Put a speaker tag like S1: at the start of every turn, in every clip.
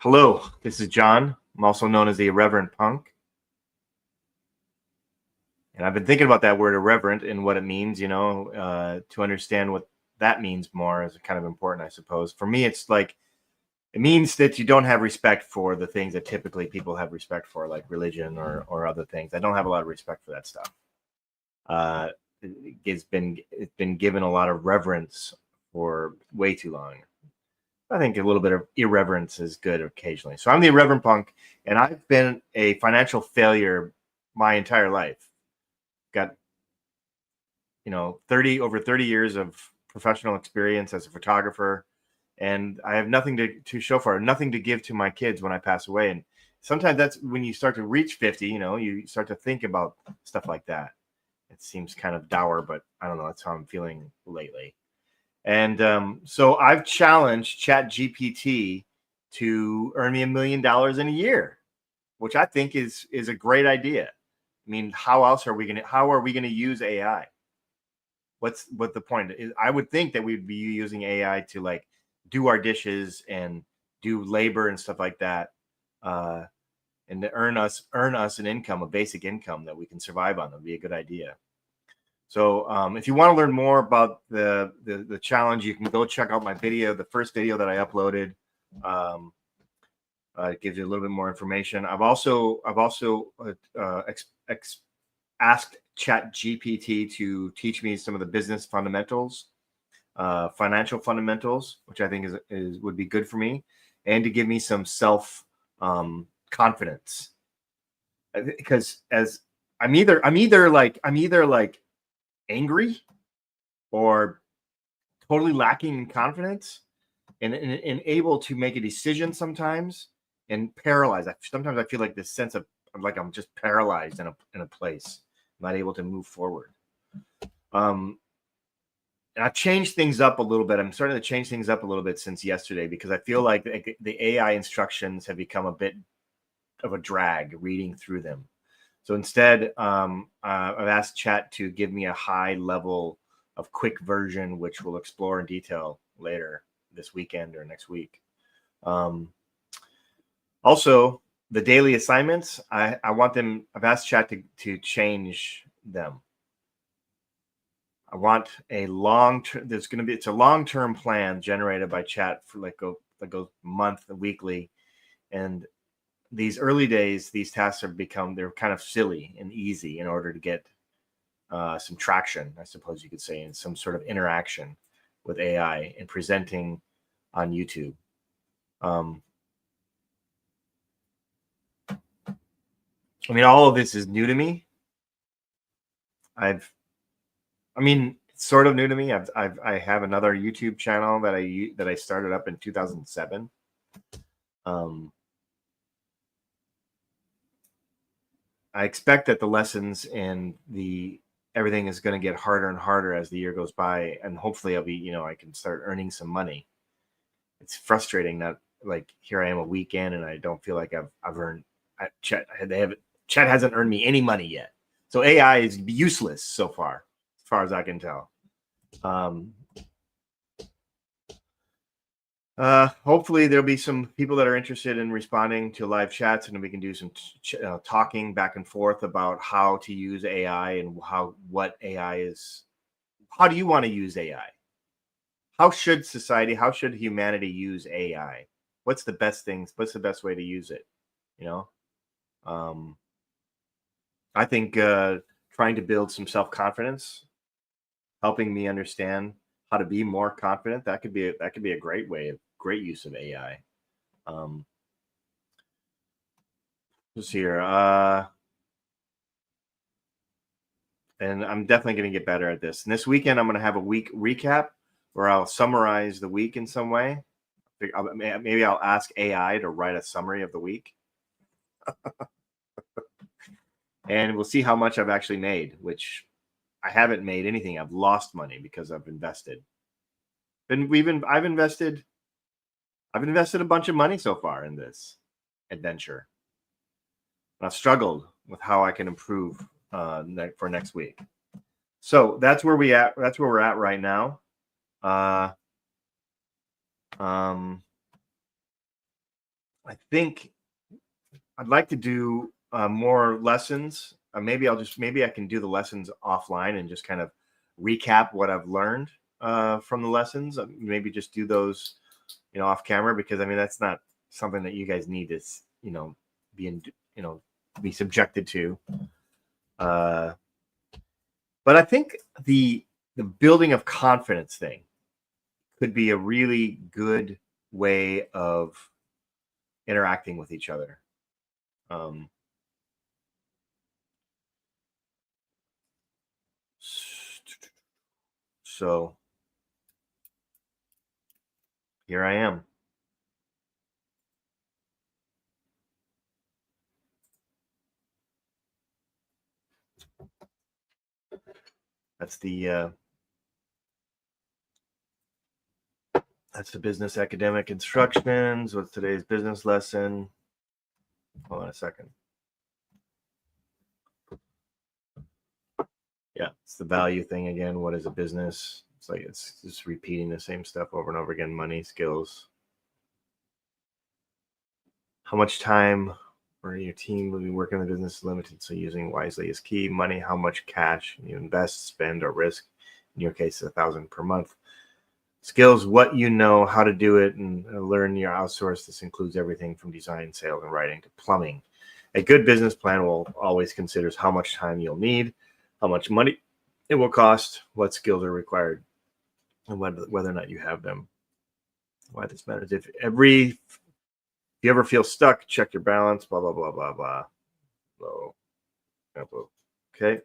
S1: Hello, this is John. I'm also known as the Irreverent Punk. And I've been thinking about that word irreverent and what it means, to understand what that means more is kind of important, I suppose. For me, it's like it means that you don't have respect for the things that typically people have respect for, like religion or other things. I don't have a lot of respect for that stuff. Uh, it's been given a lot of reverence for way too long. I think a little bit of irreverence is good occasionally. So I'm the Irreverent Punk, and I've been a financial failure my entire life. Got 30 years of professional experience as a photographer, and I have nothing to show for it, nothing to give to my kids when I pass away. And sometimes that's when you start to reach 50. You start to think about stuff like that. It seems kind of dour, but I don't know. That's how I'm feeling lately. And so I've challenged ChatGPT to earn me $1 million in a year, which I think is a great idea. I mean, how are we gonna use AI? What the point is? I would think that we'd be using AI to like do our dishes and do labor and stuff like that, and to earn us an income, a basic income that we can survive on. That would be a good idea. So if you want to learn more about the challenge, you can go check out my video, the first video that I uploaded. It gives you a little bit more information. I've also asked ChatGPT to teach me some of the business fundamentals, financial fundamentals, which I think would be good for me, and to give me some self confidence. Because as I'm either like angry or totally lacking in confidence and able to make a decision sometimes, and paralyzed. Sometimes I feel like this sense of like I'm just paralyzed in a place, not able to move forward. And I've changed things up a little bit. I'm starting to change things up a little bit since yesterday because I feel like the AI instructions have become a bit of a drag reading through them. So instead, I've asked Chat to give me a high level of quick version, which we'll explore in detail later this weekend or next week. Also, the daily assignments, I want them. I've asked Chat to change them. I want a long-term. It's a long-term plan generated by Chat for that goes month, weekly, and these early days, these tasks they're kind of silly and easy in order to get some traction, I suppose you could say, and some sort of interaction with AI and presenting on YouTube. I mean, all of this is new to me. It's sort of new to me. I have another YouTube channel that I started up in 2007. I expect that the lessons and everything is going to get harder and harder as the year goes by, and hopefully I can start earning some money. It's frustrating that like here I am a weekend and I don't feel like I've earned. Chat hasn't earned me any money yet, so AI is useless so far, as far as I can tell. Hopefully there'll be some people that are interested in responding to live chats, and we can do some talking back and forth about how to use AI and what AI is. How do you want to use AI? How should humanity use AI? What's the best things? What's the best way to use it? I think trying to build some self-confidence, helping me understand how to be more confident, that could be a great use of AI. Just here, and I'm definitely going to get better at this. And this weekend, I'm going to have a week recap where I'll summarize the week in some way. Maybe I'll ask AI to write a summary of the week. And we'll see how much I've actually made, which I haven't made anything. I've lost money because I've invested. I've invested a bunch of money so far in this adventure. I've struggled with how I can improve for next week. So that's where we're at right now. I think I'd like to do more lessons. Maybe I can do the lessons offline and just kind of recap what I've learned from the lessons. Maybe just do those, off camera, because I mean that's not something that you guys need to, be in, be subjected to. But I think the building of confidence thing could be a really good way of interacting with each other. So here I am. That's the business academic instructions. What's today's business lesson? Hold on a second. Yeah, it's the value thing again. What is a business? It's like it's just repeating the same stuff over and over again. Money, skills. How much time or your team will be working in the business is limited, so using wisely is key. Money, how much cash you invest, spend, or risk. In your case, $1,000 per month. Skills, what you know, how to do it, and learn your outsource. This includes everything from design, sales, and writing to plumbing. A good business plan will always consider how much time you'll need, how much money it will cost, what skills are required, and whether or not you have them. Why this matters. If you ever feel stuck, check your balance, blah, blah, blah, blah, blah. Low. Okay.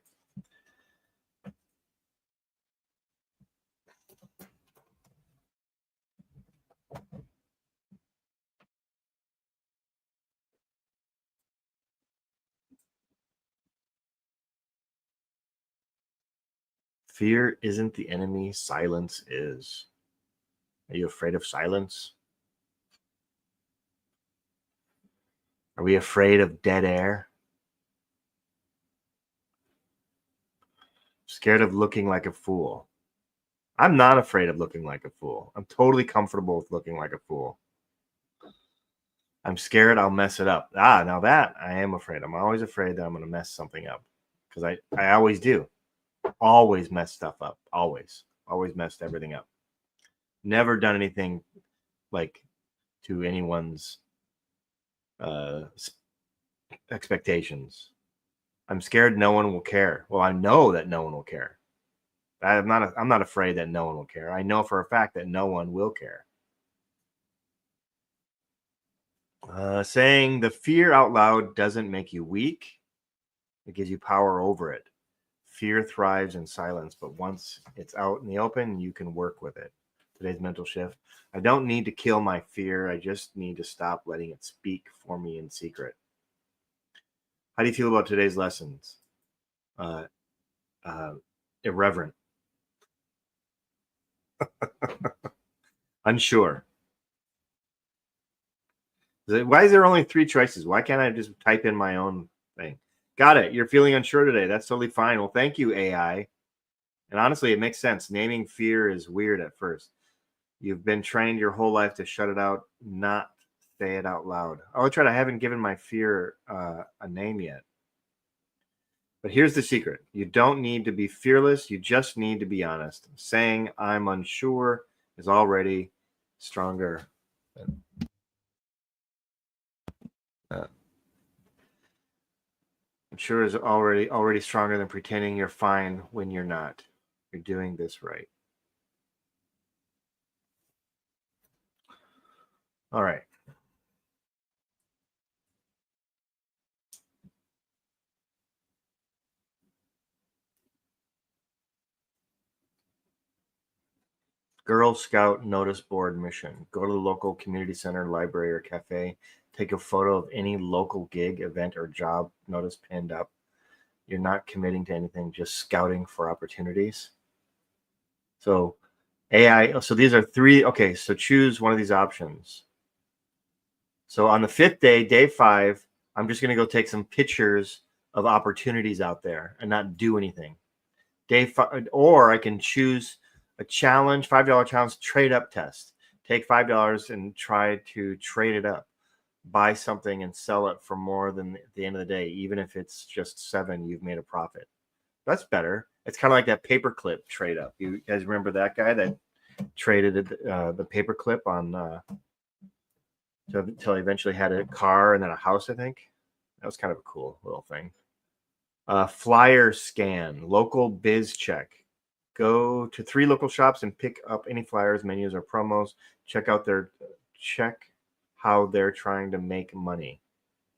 S1: Fear isn't the enemy, silence is. Are you afraid of silence? Are we afraid of dead air? Scared of looking like a fool? I'm not afraid of looking like a fool. I'm totally comfortable with looking like a fool. I'm scared I'll mess it up. Now that I am afraid. I'm always afraid that I'm going to mess something up, because I always do. Always mess stuff up. Always messed everything up. Never done anything like to anyone's expectations. I'm scared no one will care. Well, I know that no one will care. I'm not afraid that no one will care. I know for a fact that no one will care. Saying the fear out loud doesn't make you weak. It gives you power over it. Fear thrives in silence, but once it's out in the open, you can work with it. Today's mental shift. I don't need to kill my fear. I just need to stop letting it speak for me in secret. How do you feel about today's lessons? Irreverent. Unsure. Why is there only 3 choices? Why can't I just type in my own thing? Got it. You're feeling unsure today. That's totally fine. Well, thank you, AI. And honestly, it makes sense. Naming fear is weird at first. You've been trained your whole life to shut it out, not say it out loud. Oh, that's right. I haven't given my fear a name yet. But here's the secret. You don't need to be fearless. You just need to be honest. Saying I'm unsure is already stronger. I'm sure is already stronger than pretending you're fine when you're not. You're doing this right. All right. Girl Scout notice board mission. Go to the local community center, library, or cafe. Take a photo of any local gig, event, or job notice pinned up. You're not committing to anything, just scouting for opportunities. So AI, so these are 3. Okay, so choose one of these options. So on the 5th day, day 5, I'm just going to go take some pictures of opportunities out there and not do anything. Day 5, or I can choose a challenge, $5 challenge, trade up test. Take $5 and try to trade it up. buy something and sell it for more than at the end of the day, even if it's just 7, you've made a profit. That's better. It's kind of like that paperclip trade up. You guys remember that guy that traded the paperclip on until he eventually had a car and then a house, I think. That was kind of a cool little thing. Flyer scan, local biz check. Go to 3 local shops and pick up any flyers, menus, or promos. Check how they're trying to make money.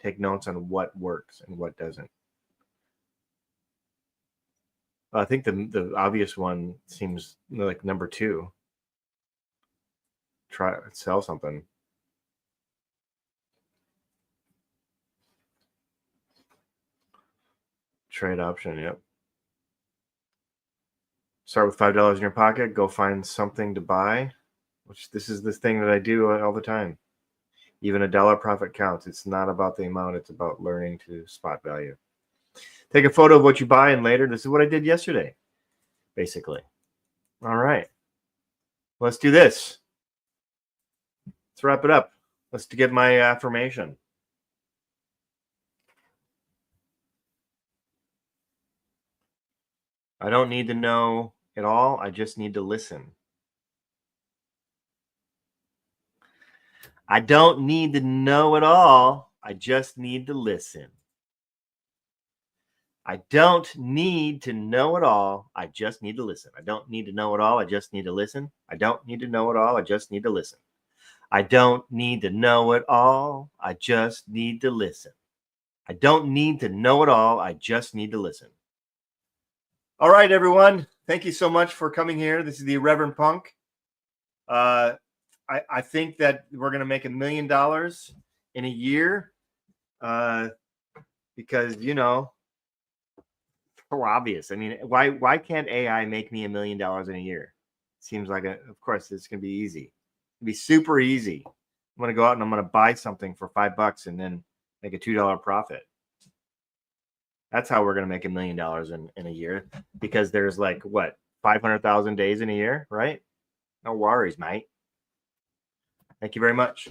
S1: Take notes on what works and what doesn't. I think the obvious one seems like number 2. Try sell something. Trade option, yep. Start with $5 in your pocket. Go find something to buy, which this is the thing that I do all the time. Even $1 profit counts. It's not about the amount. It's about learning to spot value. Take a photo of what you buy, and later, this is what I did yesterday, basically. All right. Let's do this. Let's wrap it up. Let's get my affirmation. I don't need to know it all. I just need to listen. I don't need to know it all. I just need to listen. I don't need to know it all. I just need to listen. I don't need to know it all. I just need to listen. I don't need to know it all. I just need to listen. I don't need to know it all. I just need to listen. I don't need to know it all. I just need to listen. All right, everyone. Thank you so much for coming here. This is the Reverend Punk. I think that we're going to make $1 million in a year because, so obvious. I mean, why can't AI make me $1 million in a year? Seems like, of course, it's going to be easy. It'll be super easy. I'm going to go out and I'm going to buy something for $5 and then make a $2 profit. That's how we're going to make $1 million in a year, because there's 500,000 days in a year, right? No worries, mate. Thank you very much.